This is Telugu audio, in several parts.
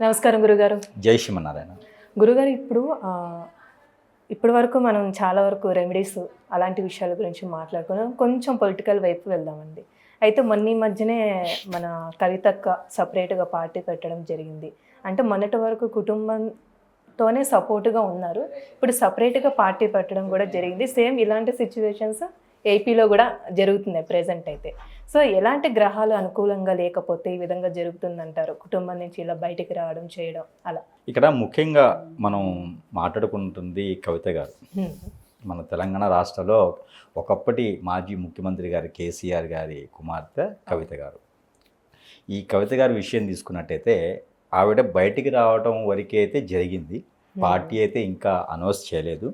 నమస్కారం గురుగారు. జై శ్రీమన్నారాయణ. గురుగారు ఇప్పటి వరకు మనం చాలా వరకు రెమెడీస్ అలాంటి విషయాల గురించి మాట్లాడుకున్నాం. కొంచెం పొలిటికల్ వైపు వెళ్దామండి. అయితే ఈ మధ్యనే మన కవితక్క సపరేట్గా పార్టీ పెట్టడం జరిగింది. అంటే మొన్నటి వరకు కుటుంబంతోనే సపోర్ట్గా ఉన్నారు. ఇప్పుడు సపరేట్గా పార్టీ పెట్టడం కూడా జరిగింది. సేమ్ ఇలాంటి సిచ్యువేషన్స్ ఏపీలో కూడా జరుగుతున్నాయి ప్రెజెంట్ అయితే. సో ఎలాంటి గ్రహాలు అనుకూలంగా లేకపోతే ఈ విధంగా జరుగుతుందంటారు? కుటుంబం నుంచి ఇలా బయటికి రావడం చేయడం అలా. ఇక్కడ ముఖ్యంగా మనం మాట్లాడుకుంటుంది కవిత గారు. మన తెలంగాణ రాష్ట్రంలో ఒకప్పటి మాజీ ముఖ్యమంత్రి గారు కేసీఆర్ గారి కుమార్తె కవిత గారు. ఈ కవిత గారి విషయం తీసుకున్నట్టయితే ఆవిడ బయటికి రావడం వరకే అయితే జరిగింది. పార్టీ అయితే ఇంకా అనౌన్స్ చేయలేదు.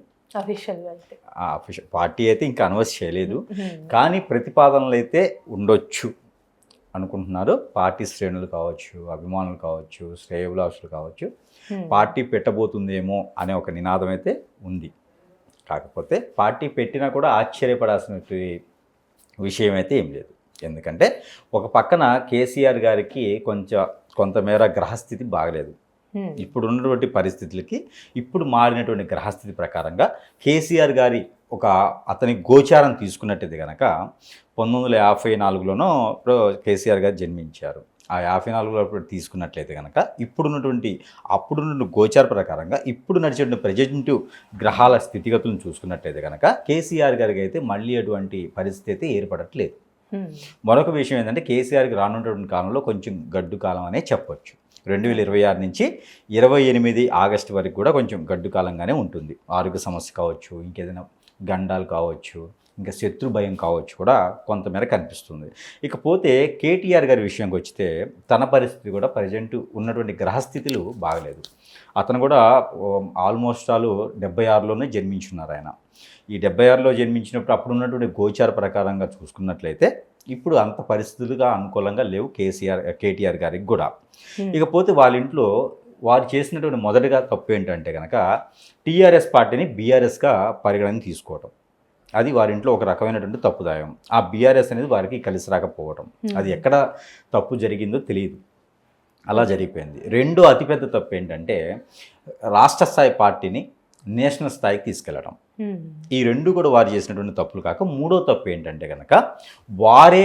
పార్టీ అయితే ఇంకా అనౌన్స్ చేయలేదు. కానీ ప్రతిపాదనలు అయితే ఉండొచ్చు అనుకుంటున్నారు. పార్టీ శ్రేణులు కావచ్చు, అభిమానులు కావచ్చు, శ్రేయోభిలాషులు కావచ్చు, పార్టీ పెట్టబోతుందేమో అనే ఒక నినాదం అయితే ఉంది. కాకపోతే పార్టీ పెట్టినా కూడా ఆశ్చర్యపడాల్సిన విషయం అయితే ఏం లేదు. ఎందుకంటే ఒక పక్కన కేసీఆర్ గారికి కొంతమేర గ్రహస్థితి బాగలేదు. ఇప్పుడు ఉన్నటువంటి పరిస్థితులకి ఇప్పుడు మారినటువంటి గ్రహస్థితి ప్రకారంగా కేసీఆర్ గారి అతని గోచారం తీసుకున్నట్టయితే కనుక 1954లోనో ఇప్పుడు కేసీఆర్ గారు జన్మించారు. ఆ 54లో ఇప్పుడు తీసుకున్నట్లయితే కనుక అప్పుడున్న గోచార ప్రకారంగా ఇప్పుడు నడిచేటువంటి ప్రజెంట్ గ్రహాల స్థితిగతులను చూసుకున్నట్లయితే కనుక కేసీఆర్ గారికి అయితే మళ్ళీ అటువంటి పరిస్థితి అయితే ఏర్పడట్లేదు. మరొక విషయం ఏంటంటే కేసీఆర్కి రానున్నటువంటి కాలంలో కొంచెం గడ్డు కాలం అనే చెప్పొచ్చు. 2026 నుంచి 28 ఆగస్టు వరకు కూడా కొంచెం గడ్డు కాలంగానే ఉంటుంది. ఆరోగ్య సమస్య కావచ్చు, ఇంకేదైనా గండాలు కావచ్చు, ఇంకా శత్రు భయం కావచ్చు కూడా కొంతమేర కనిపిస్తుంది. ఇకపోతే కేటీఆర్ గారి విషయంకి వచ్చితే తన పరిస్థితి కూడా ప్రజెంట్ ఉన్నటువంటి గ్రహస్థితులు బాగలేదు. అతను కూడా ఆల్మోస్ట్ 76లోనే జన్మించున్నారు. ఆయన ఈ 76లో జన్మించినప్పుడు అప్పుడు ఉన్నటువంటి గోచార ప్రకారంగా చూసుకున్నట్లయితే ఇప్పుడు అంత పరిస్థితులుగా అనుకూలంగా లేవు కేటీఆర్ గారికి కూడా. ఇకపోతే వాళ్ళ ఇంట్లో వారు చేసినటువంటి మొదటిగా తప్పు ఏంటంటే కనుక టీఆర్ఎస్ పార్టీని బీఆర్ఎస్గా పరిగణన తీసుకోవటం. అది వారింట్లో ఒక రకమైనటువంటి తప్పుదాయం. ఆ బీఆర్ఎస్ అనేది వారికి కలిసి రాకపోవటం, అది ఎక్కడ తప్పు జరిగిందో తెలియదు, అలా జరిగిపోయింది. రెండో అతిపెద్ద తప్పు ఏంటంటే రాష్ట్ర స్థాయి పార్టీని నేషనల్ స్థాయికి తీసుకెళ్ళడం. ఈ రెండు కూడా వారు చేసినటువంటి తప్పులు కాక మూడో తప్పు ఏంటంటే కనుక వారే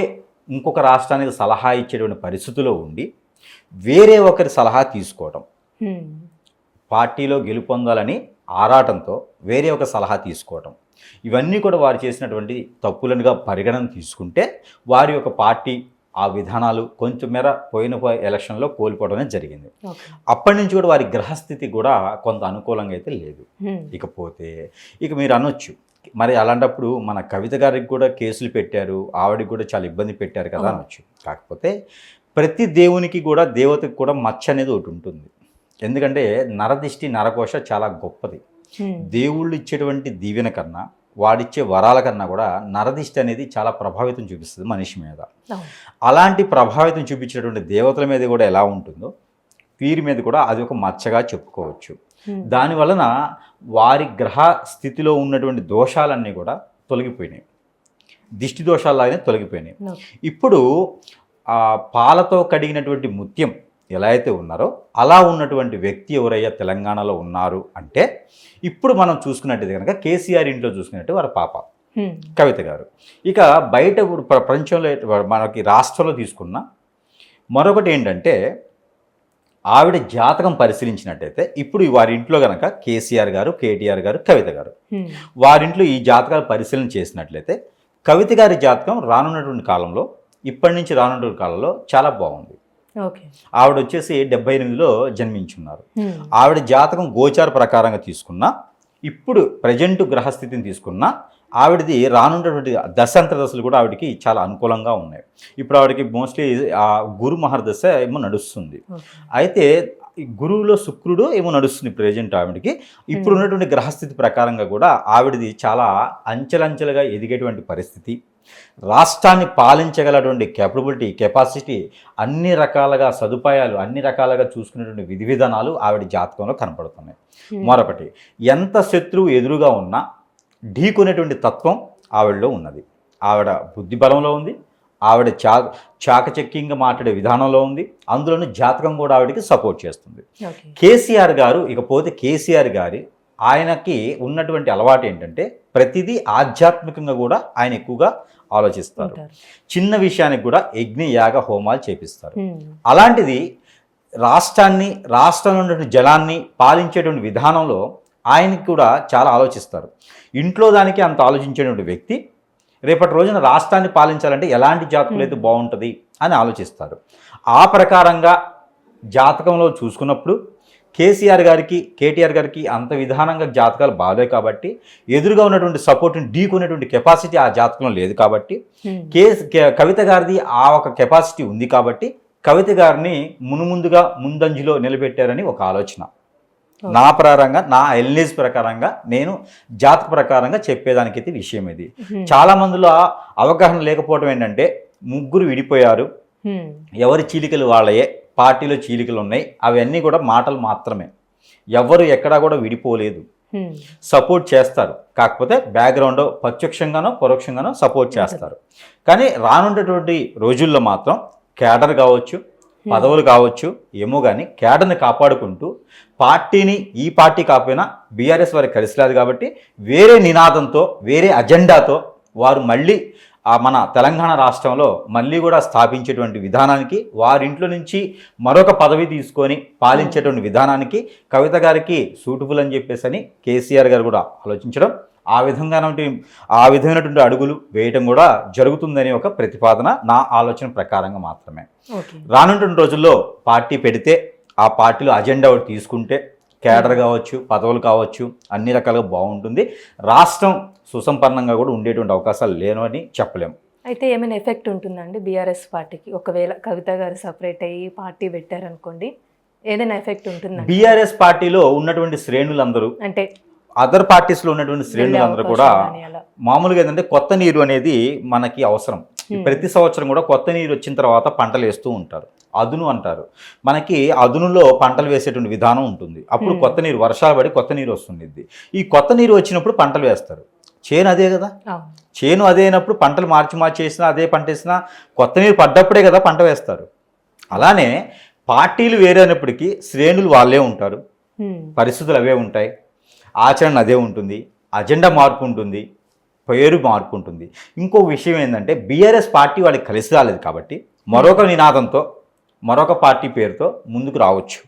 ఇంకొక రాష్ట్రానికి సలహా ఇచ్చేటువంటి పరిస్థితిలో ఉండి వేరే ఒకరి సలహా తీసుకోవటం. పార్టీలో గెలుపొందాలని ఆరాటంతో వేరే ఒక సలహా తీసుకోవటం, ఇవన్నీ కూడా వారు చేసినటువంటి తప్పులుగా పరిగణన తీసుకుంటే వారి యొక్క పార్టీ ఆ విధానాలు కొంచెం మేర పోయిన ఎలక్షన్లో కోల్పోవడమే జరిగింది. అప్పటి నుంచి కూడా వారి గ్రహస్థితి కూడా కొంత అనుకూలంగా అయితే లేదు. ఇకపోతే మీరు అనొచ్చు, మరి అలాంటప్పుడు మన కవిత గారికి కూడా కేసులు పెట్టారు, ఆవిడకి కూడా చాలా ఇబ్బంది పెట్టారు కదా అనొచ్చు. కాకపోతే ప్రతి దేవునికి కూడా దేవతకి కూడా మచ్చ అనేది ఒకటి ఉంటుంది. ఎందుకంటే నరదిష్టి నరకోశ చాలా గొప్పది. దేవుళ్ళు ఇచ్చేటువంటి దీవెన కన్నా వాడిచ్చే వరాల కన్నా కూడా నరదిష్టి అనేది చాలా ప్రభావితం చూపిస్తుంది మనిషి మీద. అలాంటి ప్రభావితం చూపించేటువంటి దేవతల మీద కూడా ఎలా ఉంటుందో వీరి మీద కూడా అది ఒక మచ్చగా చెప్పుకోవచ్చు. దానివలన వారి గ్రహ స్థితిలో ఉన్నటువంటి దోషాలన్నీ కూడా తొలగిపోయినాయి, దిష్టి దోషాలలాగానే తొలగిపోయినాయి. ఇప్పుడు పాలతో కడిగినటువంటి ముత్యం ఎలా అయితే ఉన్నారో అలా ఉన్నటువంటి వ్యక్తి ఎవరయ్యా తెలంగాణలో ఉన్నారు అంటే ఇప్పుడు మనం చూసుకున్నట్టయితే కనుక కేసీఆర్ ఇంట్లో చూసుకున్నట్టు వారి పాప కవిత గారు. ఇక బయట ప్రపంచంలో మనకి రాష్ట్రంలో తీసుకున్న మరొకటి ఏంటంటే ఆవిడ జాతకం పరిశీలించినట్టయితే ఇప్పుడు వారి ఇంట్లో కనుక కేసీఆర్ గారు, కేటీఆర్ గారు, కవిత గారు వారింట్లో ఈ జాతకాలు పరిశీలన చేసినట్లయితే కవిత గారి జాతకం రానున్నటువంటి కాలంలో ఇప్పటి నుంచి రానున్నటువంటి కాలంలో చాలా బాగుంది. ఆవిడ వచ్చేసి 78లో జన్మించున్నారు. ఆవిడ జాతకం గోచార ప్రకారంగా తీసుకున్నా ఇప్పుడు ప్రజెంట్ గ్రహస్థితిని తీసుకున్నా ఆవిడది రానున్నటువంటి దశాంతర కూడా ఆవిడకి చాలా అనుకూలంగా ఉన్నాయి. ఇప్పుడు ఆవిడకి మోస్ట్లీ ఆ గురు మహర్దశ ఏమో నడుస్తుంది. అయితే గురువులో శుక్రుడు ఏమో నడుస్తుంది ప్రజెంట్ ఆవిడకి. ఇప్పుడు ఉన్నటువంటి గ్రహస్థితి ప్రకారంగా కూడా ఆవిడది చాలా అంచెలంచెలుగా ఎదిగేటువంటి పరిస్థితి, రాష్ట్రాన్ని పాలించగలటువంటి కెపాసిటీ, అన్ని రకాలుగా సదుపాయాలు, అన్ని రకాలుగా చూసుకునేటువంటి విధి విధానాలు ఆవిడ జాతకంలో కనపడుతున్నాయి. మరొకటి, ఎంత శత్రువు ఎదురుగా ఉన్నా ఢీకొనేటువంటి తత్వం ఆవిడలో ఉన్నది. ఆవిడ బుద్ధి బలంలో ఉంది, ఆవిడ చాకచక్యంగా మాట్లాడే విధానంలో ఉంది. అందులోనూ జాతకం కూడా ఆవిడకి సపోర్ట్ చేస్తుంది. ఓకే. కేసీఆర్ గారు, ఇకపోతే కేసీఆర్ గారి ఆయనకి ఉన్నటువంటి అలవాటు ఏంటంటే ప్రతిదీ ఆధ్యాత్మికంగా కూడా ఆయన ఎక్కువగా ఆలోచిస్తారు. ఉంటారు. చిన్న విషయానికి కూడా యజ్ఞ యాగ హోమాలు చేపిస్తారు. ఉమ్. అలాంటిది రాష్ట్రంలో ఉన్నటువంటి జలాన్ని పాలించేటువంటి విధానంలో ఆయనకి కూడా చాలా ఆలోచిస్తారు. ఇంట్లో దానికి అంత ఆలోచించేటువంటి వ్యక్తి రేపటి రోజున రాష్ట్రాన్ని పాలించాలంటే ఎలాంటి జాతకులు అయితే బాగుంటుంది అని ఆలోచిస్తారు. ఆ ప్రకారంగా జాతకంలో చూసుకున్నప్పుడు కేసీఆర్ గారికి, కేటీఆర్ గారికి అంత విధానంగా జాతకాలు బాగాలేవు కాబట్టి, ఎదురుగా ఉన్నటువంటి సపోర్ట్ని ఢీకొనేటువంటి కెపాసిటీ ఆ జాతకంలో లేదు కాబట్టి, కవిత గారిది ఆ ఒక కెపాసిటీ ఉంది కాబట్టి కవిత గారిని మునుముందుగా ముందంజలో నిలబెట్టారని ఒక ఆలోచన. నా ప్రకారంగా, నా ఎల్నేజ్ ప్రకారంగా, నేను జాతక ప్రకారంగా చెప్పేదానికైతే విషయం ఇది. చాలా మందిలో అవగాహన లేకపోవడం ఏంటంటే ముగ్గురు విడిపోయారు, ఎవరి చీలికలు వాళ్ళయే, పార్టీలో చీలికలు ఉన్నాయి, అవన్నీ కూడా మాటలు మాత్రమే, ఎవరు ఎక్కడా కూడా విడిపోలేదు, సపోర్ట్ చేస్తారు. కాకపోతే బ్యాక్గ్రౌండ్ ప్రత్యక్షంగానో పరోక్షంగానో సపోర్ట్ చేస్తారు. కానీ రానున్నటువంటి రోజుల్లో మాత్రం కేడర్ కావచ్చు, పదవులు కావచ్చు, ఏమో కానీ కేడర్ని కాపాడుకుంటూ పార్టీని, ఈ పార్టీ కాకపోయినా బీఆర్ఎస్ వారికి కలిసిలేదు కాబట్టి వేరే నినాదంతో, వేరే అజెండాతో వారు మళ్ళీ మన తెలంగాణ రాష్ట్రంలో మళ్ళీ కూడా స్థాపించేటువంటి విధానానికి, వారింట్లో నుంచి మరొక పదవి తీసుకొని పాలించేటువంటి విధానానికి కవిత గారికి సూటబుల్ అని చెప్పేసి కేసీఆర్ గారు కూడా ఆలోచించడం, ఆ విధమైనటువంటి అడుగులు వేయటం కూడా జరుగుతుందని ఒక ప్రతిపాదన నా ఆలోచన ప్రకారంగా మాత్రమే. రానున్నటువంటి రోజుల్లో పార్టీ పెడితే ఆ పార్టీలో అజెండా ఒకటి తీసుకుంటే కేడర్ కావచ్చు, పదవులు కావచ్చు, అన్ని రకాలుగా బాగుంటుంది. రాష్ట్రం సుసంపన్నంగా కూడా ఉండేటువంటి అవకాశాలు లేను అని చెప్పలేము. అయితే ఏమైనా ఎఫెక్ట్ ఉంటుందండి బీఆర్ఎస్ పార్టీకి? ఒకవేళ కవిత గారు సపరేట్ అయ్యి పార్టీ పెట్టారనుకోండి, ఏదైనా ఎఫెక్ట్ ఉంటుందా? బీఆర్ఎస్ పార్టీలో ఉన్నటువంటి శ్రేణులందరూ, అంటే అదర్ పార్టీస్లో ఉన్నటువంటి శ్రేణులందరూ కూడా మామూలుగా ఏంటంటే కొత్త నీరు అనేది మనకి అవసరం. ప్రతి సంవత్సరం కూడా కొత్త నీరు వచ్చిన తర్వాత పంటలు వేస్తూ ఉంటారు, అదును అంటారు. మనకి అదునులో పంటలు వేసేటువంటి విధానం ఉంటుంది. అప్పుడు కొత్త నీరు, వర్షాలు పడి కొత్త నీరు వస్తుంది. ఈ కొత్త నీరు వచ్చినప్పుడు పంటలు వేస్తారు. చేను అదే కదా, చేను అదే అయినప్పుడు పంటలు మార్చి వేసినా అదే పంట వేసినా కొత్త నీరు పడ్డప్పుడే కదా పంట వేస్తారు. అలానే పార్టీలు వేరే అయినప్పటికీ శ్రేణులు వాళ్ళే ఉంటారు, పరిస్థితులు అవే ఉంటాయి, ఆచరణ అదే ఉంటుంది, అజెండా మార్పు ఉంటుంది, పేరు మార్పు ఉంటుంది. ఇంకో విషయం ఏంటంటే బీఆర్ఎస్ పార్టీ వాళ్ళకి కలిసి రాలేదు కాబట్టి మరొక నినాదంతో, మరొక పార్టీ పేరుతో ముందుకు రావచ్చు,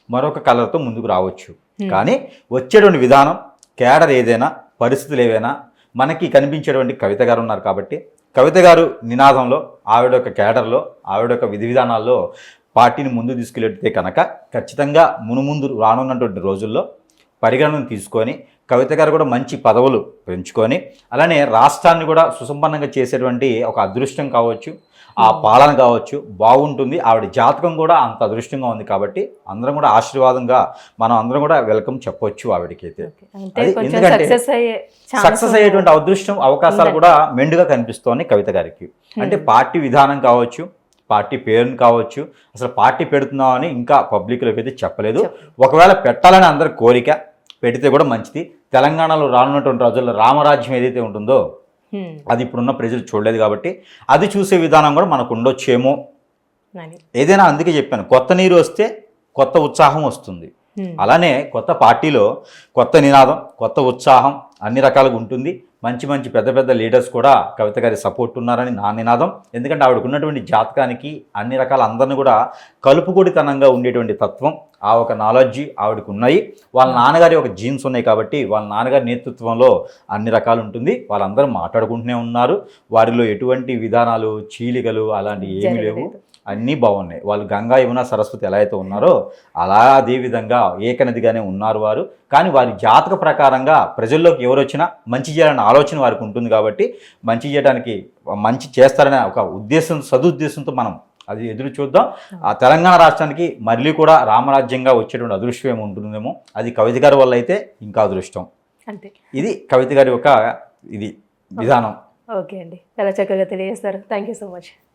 మరొక కలర్తో ముందుకు రావచ్చు. కానీ వచ్చేటువంటి విధానం, కేడర్ ఏదైనా, పరిస్థితులు ఏవైనా మనకి కనిపించేటువంటి కవిత గారు ఉన్నారు కాబట్టి కవిత గారు నినాదంలో, ఆవిడ యొక్క కేడర్లో, ఆవిడ యొక్క విధి విధానాల్లో పార్టీని ముందు తీసుకెళ్తే కనుక ఖచ్చితంగా మునుముందు రానున్నటువంటి రోజుల్లో పరిగణన తీసుకొని కవిత గారు కూడా మంచి పదవులు పెంచుకొని, అలానే రాష్ట్రాన్ని కూడా సుసంపన్నంగా చేసేటువంటి ఒక అదృష్టం కావచ్చు, ఆ పాలన కావచ్చు బాగుంటుంది. ఆవిడ జాతకం కూడా అంత అదృష్టంగా ఉంది కాబట్టి అందరం కూడా ఆశీర్వాదంగా మనం అందరం కూడా వెల్కమ్ చెప్పొచ్చు ఆవిడకైతే. ఎందుకంటే సక్సెస్ అయ్యేటువంటి అదృష్టం, అవకాశాలు కూడా మెండుగా కనిపిస్తోంది కవిత గారికి. అంటే పార్టీ విధానం కావచ్చు, పార్టీ పేరుని కావచ్చు, అసలు పార్టీ పెడుతున్నామని ఇంకా పబ్లిక్లోకి అయితే చెప్పలేదు. ఒకవేళ పెట్టాలని అందరి కోరిక, పెడితే కూడా మంచిది. తెలంగాణలో రానున్నటువంటి రోజుల్లో రామరాజ్యం ఏదైతే ఉంటుందో అది ఇప్పుడున్న ప్రజలు చూడలేదు కాబట్టి అది చూసే విధానం కూడా మనకు ఉండొచ్చేమో ఏదైనా. అందుకే చెప్పాను, కొత్త నీరు వస్తే కొత్త ఉత్సాహం వస్తుంది. అలానే కొత్త పార్టీలో కొత్త నినాదం, కొత్త ఉత్సాహం అన్ని రకాలుగా ఉంటుంది. మంచి మంచి పెద్ద పెద్ద లీడర్స్ కూడా కవిత గారి సపోర్ట్ ఉన్నారని నా నినాదం. ఎందుకంటే ఆవిడకు ఉన్నటువంటి జాతకానికి అన్ని రకాల అందరిని కూడా కలుపుకొడితనంగా ఉండేటువంటి తత్వం, ఆ ఒక నాలెడ్జి ఆవిడకు ఉన్నాయి. వాళ్ళ నాన్నగారి ఒక జీన్స్ ఉన్నాయి కాబట్టి వాళ్ళ నాన్నగారి నేతృత్వంలో అన్ని రకాలు ఉంటుంది. వాళ్ళందరూ మాట్లాడుకుంటూనే ఉన్నారు. వారిలో ఎటువంటి విధానాలు, చీలికలు అలాంటివి ఏమీ లేవు, అన్నీ బాగున్నాయి. వాళ్ళు గంగా, యమున, సరస్వతి ఎలా అయితే ఉన్నారో అలా అదేవిధంగా ఏకనదిగానే ఉన్నారు వారు. కానీ వారి జాతక ప్రకారంగా ప్రజల్లోకి ఎవరు వచ్చినా మంచి చేయాలనే ఆలోచన వారికి ఉంటుంది కాబట్టి మంచి చేయడానికి, మంచి చేస్తారనే ఒక ఉద్దేశం, సదుద్దేశంతో మనం అది ఎదురు చూద్దాం. ఆ తెలంగాణ రాష్ట్రానికి మళ్ళీ కూడా రామరాజ్యంగా వచ్చేటువంటి అదృష్టం ఏమి ఉంటుందేమో, అది కవిత గారి వల్ల అయితే ఇంకా అదృష్టం. అంతే, ఇది కవిత గారి యొక్క ఇది విధానం. ఓకే అండి, చాలా చక్కగా తెలియజేస్తారు. Thank you so much.